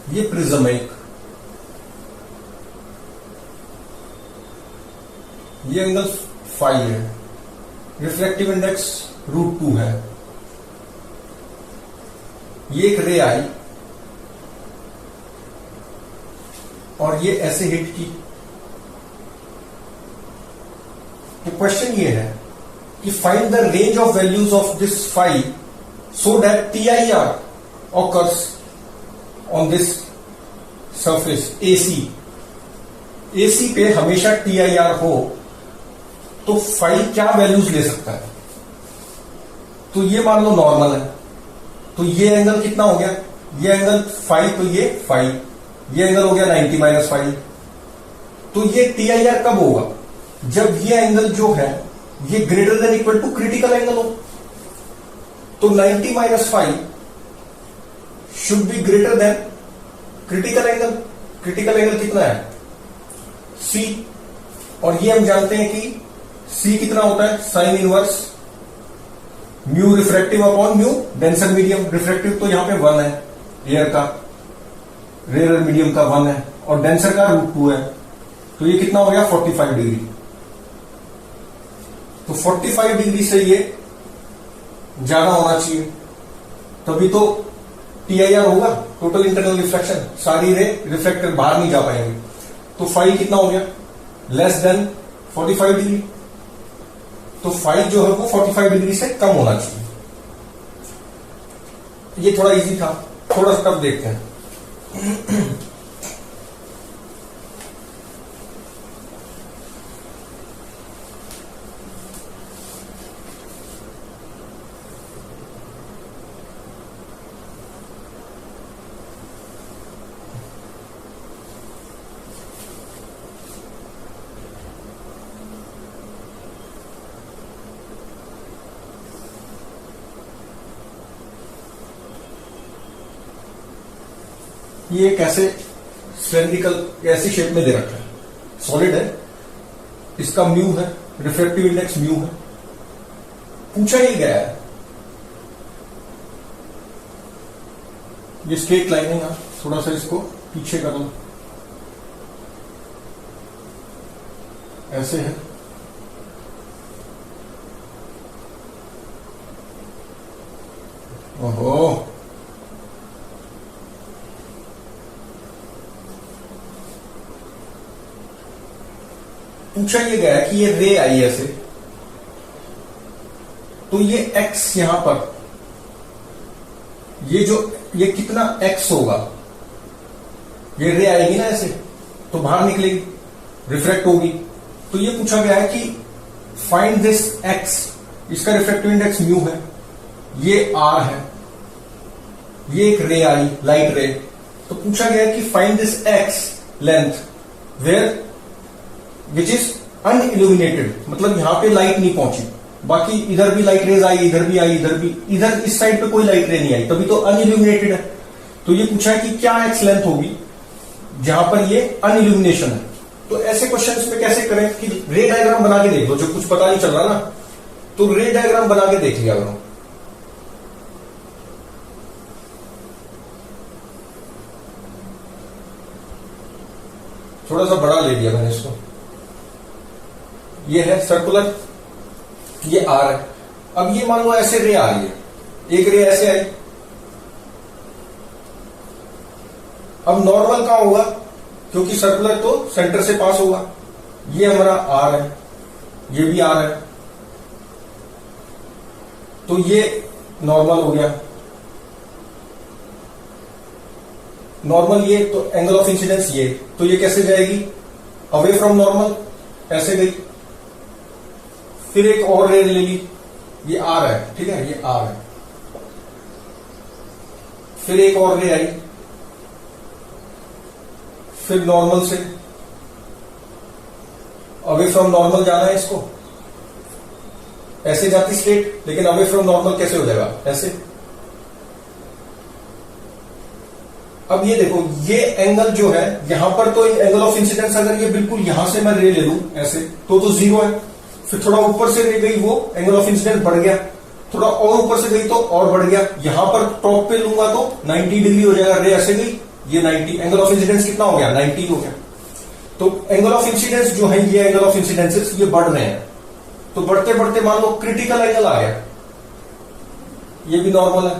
ये प्रिज्म है एक, ये एंगल फाई है, रिफ्रैक्टिव इंडेक्स √2 है, ये एक रे आई और ये ऐसे हिट की। तो क्वेश्चन ये है कि find the range of values of this phi so that TIR occurs on this surface AC पे हमेशा TIR हो तो फाई क्या वैल्यूज ले सकता है। तो ये मान लो नॉर्मल है, तो ये एंगल कितना हो गया, ये एंगल फाई, तो ये फाई, ये एंगल हो गया 90 - फाई। तो ये TIR कब होगा, जब ये एंगल जो है ये greater than equal to critical angle हो। तो 90 - phi should be greater than critical angle. Critical angle कितना है, C, और ये हम जानते हैं कि C कितना होता है, sine inverse mu refractive upon mu denser medium. Refractive तो यहां पे 1 है, एयर का, रेयर मीडियम का 1 है, और डेंसर का √2 है। तो ये कितना हो गया 45 डिग्री। तो 45 डिग्री से ये ज्यादा होना चाहिए, तभी तो TIR होगा, टोटल इंटरनल रिफ्लेक्शन। सारी रे रिफ्लेक्टर बाहर नहीं जा पाएंगे। तो फाई कितना हो गया, लेस देन 45 डिग्री। तो फाई जो है वो 45 डिग्री से कम होना चाहिए। ये थोड़ा इजी था, थोड़ा सा टफ देखते हैं। ये कैसे सिलेंड्रिकल ऐसी शेप में दे रखा है, सॉलिड है, इसका म्यू है, रिफ्रैक्टिव इंडेक्स म्यू है। पूछा ही गया है ये स्ट्रेट लाइन है, थोड़ा सा इसको पीछे कर लो, ऐसे है। ओहो, पूछा ये गया कि ये रे आई ऐसे, तो ये x यहां पर, ये कितना x होगा, ये रे आएगी ना ऐसे, तो बाहर निकलेगी, रिफ्रैक्ट होगी। तो ये पूछा गया है कि फाइंड दिस x, इसका रिफ्रैक्टिव इंडेक्स म्यू है, ये r है, ये एक रे आई, लाइट रे। तो पूछा गया है कि find this x length where which is unilluminated, मतलब यहां पे लाइट नहीं पहुंची, बाकी इधर भी लाइट रेज आई, इधर भी आई, इधर भी, इधर इस साइड पे कोई लाइट रे नहीं आई, तभी तो अनइल्यूमिनेटेड है। तो ये पूछा है कि क्या एक्स लेंथ होगी जहां पर ये अनइल्यूमिनेशन है। तो ऐसे क्वेश्चंस में कैसे करें कि रे डायग्राम बना के देख लो, जो कुछ पता नहीं चल रहा ना, तो रे डायग्राम बना के देख लिया करो। थोड़ा सा बड़ा ले लिया मैंने इसको, ये है सर्कुलर, ये R है। अब ये मान लो ऐसे रे आ रही है, एक रे ऐसे आई, अब नॉर्मल कहां होगा, क्योंकि सर्कुलर तो सेंटर से पास होगा। ये हमारा R है, ये भी R है, तो ये नॉर्मल हो गया। नॉर्मल ये तो एंगल ऑफ इंसिडेंस ये, तो ये कैसे जाएगी, अवे फ्रॉम नॉर्मल, ऐसे गई। फिर एक और रे ले ली, ये R है, ठीक है, ये R है। फिर एक और रे आई, फिर नॉर्मल से अवे फ्रॉम नॉर्मल जाना है इसको, ऐसे जाती स्ट्रेट, लेकिन अवे फ्रॉम नॉर्मल कैसे हो जाएगा, ऐसे। अब ये देखो, ये एंगल जो है यहां पर, तो एंगल ऑफ इंसिडेंस अगर ये बिल्कुल यहां से मैं रे ले लूं ऐसे, तो 0 है। फिर थोड़ा ऊपर से रे गई, वो एंगल ऑफ इंसिडेंस बढ़ गया, थोड़ा और ऊपर से गई तो और बढ़ गया। यहां पर टॉप पे लूंगा तो 90 डिग्री हो जाएगा, रे ऐसे गई, ये 90, एंगल ऑफ इंसिडेंस कितना हो गया, 90 हो गया। तो एंगल ऑफ इंसिडेंस जो है, ये एंगल ऑफ इंसिडेंसेस ये बढ़ रहे हैं, तो बढ़ते बढ़ते मान लो क्रिटिकल एंगल आ गया, ये भी नॉर्मल है,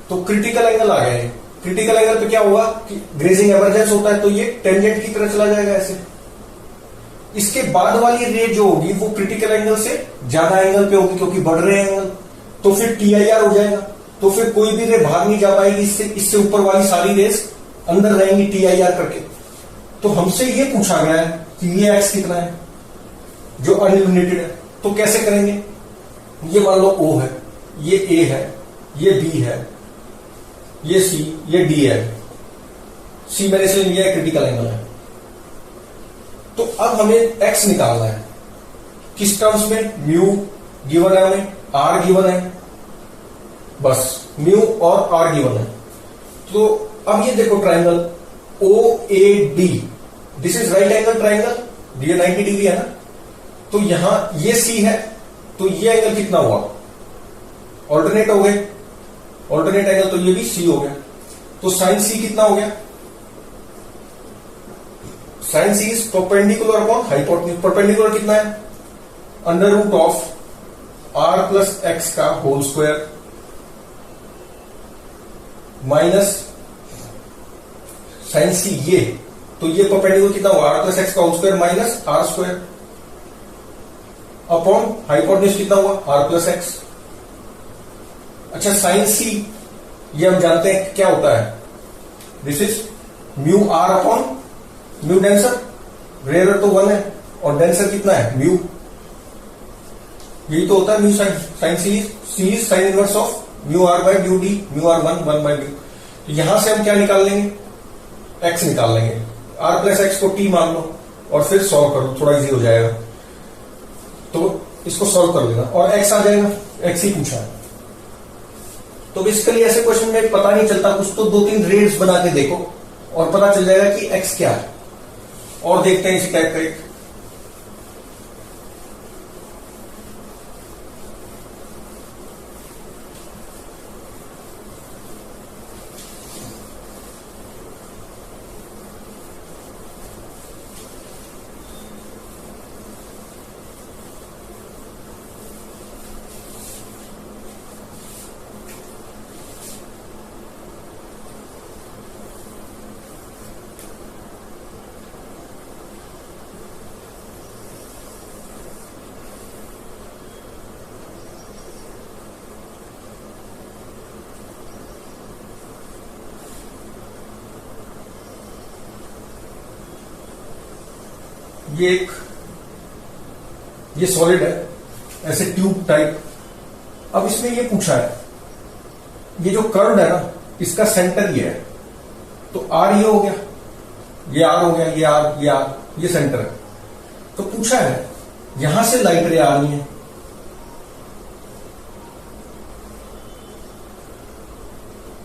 तो क्रिटिकल एंगल आ गया। क्रिटिकल एंगल पे क्या हुआ कि ग्रेजिंग एमरजेंस होता है, तो ये टेंजेंट की तरह चला जाएगा ऐसे। इसके बाद वाली रे जो होगी वो क्रिटिकल एंगल से ज्यादा एंगल पे होगी, क्योंकि बढ़ रहे हैं एंगल, तो फिर TIR हो जाएगा। तो फिर कोई भी रे बाहर नहीं जा पाएगी इससे, इससे ऊपर वाली सारी रेस अंदर रहेंगी TIR करके। तो हमसे ये पूछा गया है कि ये एक्स कितना है जो अनलिमिटेड है, तो कैसे करेंगे। ये मान लो O है, ये A है, ये B है, ये C, ये D है। C मैंने से लिया है, क्रिटिकल एंगल है। तो अब हमें x निकालना है, किस टर्म्स में, म्यू गिवन है हमें, r गिवन है, बस म्यू और r गिवन है। तो अब ये देखो triangle OAD, this is right angle triangle, ये 90 डिग्री है ना, तो यहां ये C है, तो ये एंगल कितना हुआ, ऑल्टरनेट हो गए, ऑल्टरनेट एंगल, तो ये भी C हो गया। तो साइन C कितना हो गया, sine C is perpendicular upon hypotenuse. Perpendicular कितना है, under root of r plus X का whole square minus sine C ये, तो ये परपेंडिकुलर कितना हुआ, r प्लस एक्स का whole square minus r square upon hypotenuse कितना हुआ, r प्लस एक्स। अच्छा साइन C ये हम जानते हैं क्या होता है, this is mu r upon mu denser, rarer तो 1 है और डेंसर कितना है, म्यू, यही तो होता है mu sine. Sine C is sine inverse of mu r by mu d, mu r 1 by mu. तो यहां से हम क्या निकाल लेंगे, x निकाल लेंगे, r प्लस एक्स को t मान लो और फिर सॉल्व कर लो, थोड़ा इजी हो जाएगा। तो इसको सॉल्व कर लेना और x आ जाएगा, x ही पूछा है। तो बेसिकली ऐसे क्वेश्चन में पता नहीं चलता, कुछ तो 2-3 रेट्स बना के देखो और पता चल जाएगा कि x क्या है। और देखते हैं इसी टाइप का एक, ये सॉलिड है ऐसे ट्यूब टाइप। अब इसमें ये पूछा है, ये जो कर्व है ना, इसका सेंटर ये है, तो आर ये हो गया, ये आर हो गया, ये आर, ये आर, ये सेंटर है। तो पूछा है यहां से लाइट रे आ रही है,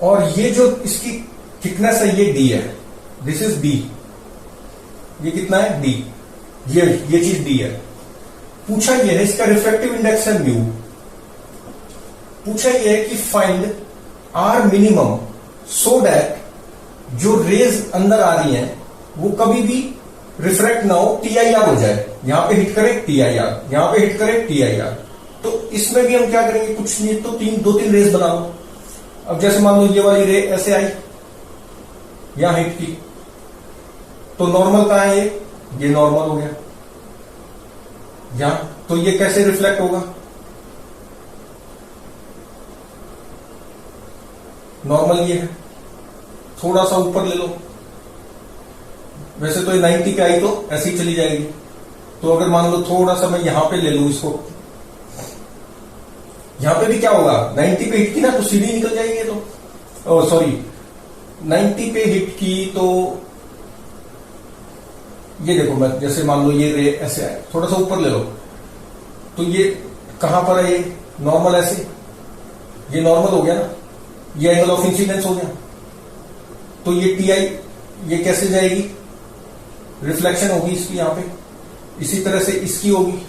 और ये जो इसकी थिकनेस है ये डी है, दिस इज डी, ये कितना है डी, ये चीज डी है। पूछा ये है इसका रिफ्रैक्टिव इंडेक्स है म्यू। पूछा ये है कि find R minimum so that जो रेज अंदर आ रही हैं वो कभी भी रिफ्रैक्ट ना हो, TIR हो जाए। यहां पे हिट करे TIR, यहां पे हिट करे TIR। तो इसमें भी हम क्या करेंगे, कुछ नहीं तो 2-3 रेज बना लो। अब जैसे मान लो ये वाली रे ऐसे आई, यहां हिट की, तो नॉर्मल कहां है, ये नॉर्मल हो गया यहां, तो ये कैसे रिफ्लेक्ट होगा, नॉर्मल ये है, थोड़ा सा ऊपर ले लो, वैसे तो ये 90 पे आई तो ऐसे ही चली जाएगी। तो अगर मान लो थोड़ा सा मैं यहां पे ले लू इसको, यहां पे भी क्या होगा, 90 पे हिट की ना तो सीधी निकल जाएगी। तो सॉरी 90 पे हिट की तो ये देखो, मैं जैसे मान लो ये रे ऐसे आए, थोड़ा सा ऊपर ले लो, तो ये कहां पर है, ये नॉर्मल ऐसे, ये नॉर्मल हो गया ना, ये एंगल ऑफ इंसिडेंस हो गया। तो ये TI ये कैसे जाएगी, रिफ्लेक्शन होगी इसकी यहां पे, इसी तरह से इसकी होगी,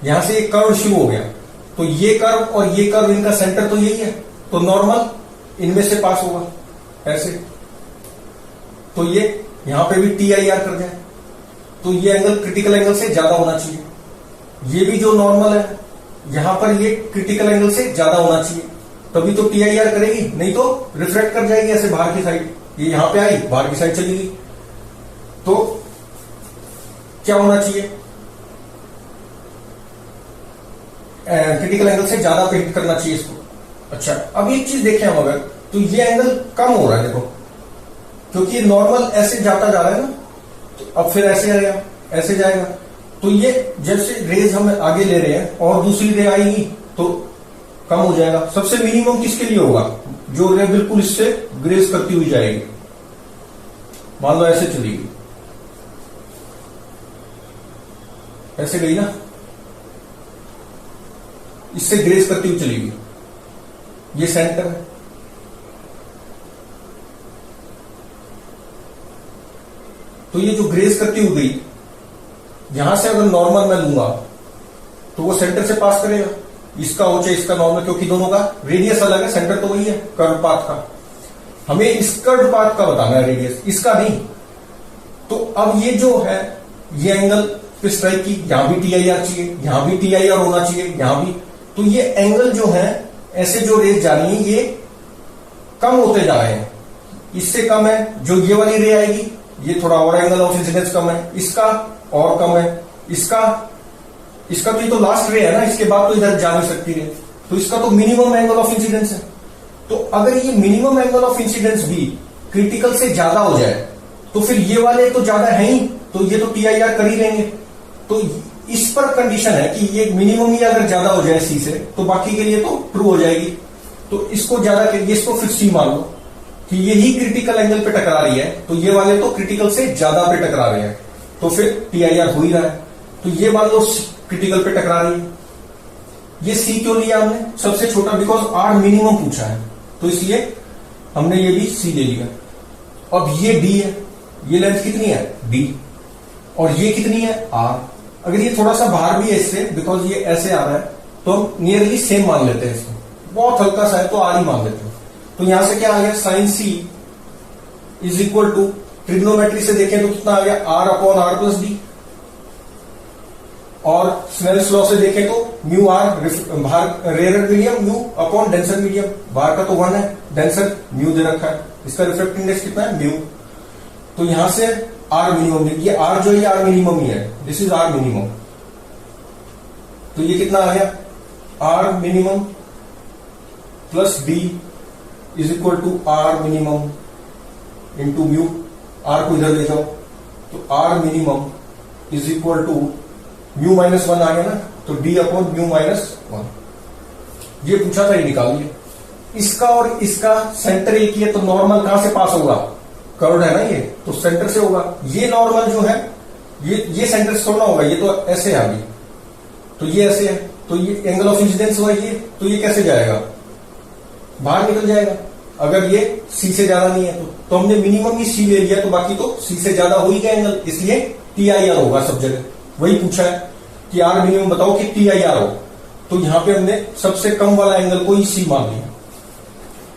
यहां से एक कर्व शुरू हो गया, तो ये कर्व और ये कर्व इनका सेंटर तो यही है, तो नॉर्मल इनमें से पास होगा ऐसे, तो ये यहां पे भी टी आई आर कर जाए, तो ये एंगल क्रिटिकल एंगल से ज्यादा होना चाहिए। ये भी जो नॉर्मल है यहां पर ये क्रिटिकल एंगल से ज्यादा होना चाहिए, तभी तो टी आई आर करेगी, नहीं तो रिफ्लेक्ट कर जाएगी ऐसे बाहर की साइड। ये यहां पे आई, बाहर की साइड चली गई, तो क्या होना चाहिए, क्रिटिकल एंगल से ज्यादा पे हिट करना चाहिए इसको। अच्छा, अब एक चीज देखें हम अगर, तो ये एंगल कम हो रहा है देखो, क्योंकि ये नॉर्मल ऐसे जाता जा रहा है ना, तो अब फिर ऐसे आएगा, ऐसे जाएगा, तो ये जैसे रेज हम आगे ले रहे हैं और दूसरी रे आएगी तो कम हो जाएगा। सबसे मिनिमम किसके लिए होगा, जो रे बिल्कुल इससे ग्रेज करती हुई जाएगी, मान लो ऐसे चली गई, ऐसे गई ना, इससे ग्रेज करती हुई चली गई, ये सेंटर है, तो ये जो ग्रेज करती हुई गई, यहां से अगर नॉर्मल मैं लूंगा तो वो सेंटर से पास करेगा, इसका हो चाहे इसका नॉर्मल, क्योंकि दोनों का रेडियस अलग है, सेंटर तो वही है कर्व पाथ का। हमें इस कर्व पाथ का बताना है रेडियस, इसका नहीं। तो अब ये जो है, ये एंगल पे स्ट्राइक की, यहां भी टी आई आर चाहिए, यहां भी टी आई आर होना चाहिए, यहां भी, तो ये एंगल जो है, ऐसे जो रेज जा रही है ये कम होते जा रहे हैं, इससे कम है। जो ये वाली रे आएगी, ये थोड़ा और एंगल ऑफ इंसिडेंस कम है, इसका और कम है, इसका तो ये तो लास्ट रे है ना, इसके बाद तो इधर जा नहीं सकती रे, तो इसका तो मिनिमम एंगल ऑफ इंसिडेंस है। तो अगर ये मिनिमम एंगल ऑफ इंसिडेंस भी क्रिटिकल से ज्यादा हो जाए, तो फिर ये वाले तो ज्यादा है ही, तो ये तो टी आई आर कर ही लेंगे। तो इस पर कंडीशन है कि ये मिनिमम ही अगर ज्यादा हो जाए सी से, तो बाकी के लिए तो ट्रू हो जाएगी। तो इसको ज्यादा करिए, इसको फिर सी मान लो कि यही क्रिटिकल एंगल पे टकरा रही है, तो ये वाले तो क्रिटिकल से ज्यादा पे टकरा रहे हैं, तो फिर टी आई आर हो ही रहा है। तो ये मान लो क्रिटिकल पे टकरा रही है। ये सी क्यों लिया हमने सबसे छोटा, बिकॉज आर मिनिमम पूछा है, तो इसलिए हमने ये भी सी ले लिया। अब ये डी है, ये लेंथ कितनी है डी, और ये कितनी है आर। अगर ये थोड़ा सा बाहर भी है इससे, बिकॉज ये ऐसे आ रहा है, तो हम नियरली सेम मान लेते हैं इसको, बहुत हल्का सा है तो आर ही मान लेते हैं। तो यहां से क्या आ गया, sine C is equal to, trigonometry से देखें तो कितना आ गया, R upon R plus D, और स्नेल्स लॉ से देखें तो mu R rare medium, mu upon denser medium, बाहर का तो 1 है, डेंसर म्यू दे रखा है, इसका रिफ्रैक्टिव इंडेक्स कितना है म्यू। तो यहां से आर मिनिमम, ये आर जो है आर मिनिमम ही है, दिस इज आर मिनिमम। तो ये कितना आ गया, R minimum plus D is equal to R minimum into mu, R को इधर ले जाओ, तो R minimum is equal to mu minus 1 आ गया ना, तो डी अपॉन म्यू माइनस 1। ये पूछा था, ये निकाल लिया। इसका और इसका सेंटर एक ही है, तो नॉर्मल कहां से पास होगा, कर्व्ड है ना ये, तो सेंटर से होगा। ये नॉर्मल जो है ये सेंटर से थोड़ा होगा, ये तो ऐसे है अभी, तो ये ऐसे है, तो ये एंगल ऑफ इंसिडेंस हुआ ये, तो ये कैसे जाएगा, बाहर निकल जाएगा अगर ये सी से ज्यादा नहीं है तो हमने मिनिमम ही सी ले लिया, तो बाकी तो सी से ज्यादा हो ही गया एंगल, इसलिए टी आई आर होगा सब जगह। वही पूछा है कि आर मिनिमम बताओ कि टी आई आर हो, तो यहां पे हमने सबसे कम वाला एंगल को ही सी मान लिया,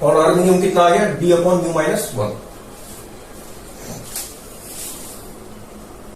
और आर मिनिमम कितना आ गया, डी अपॉन म्यू माइनस 1।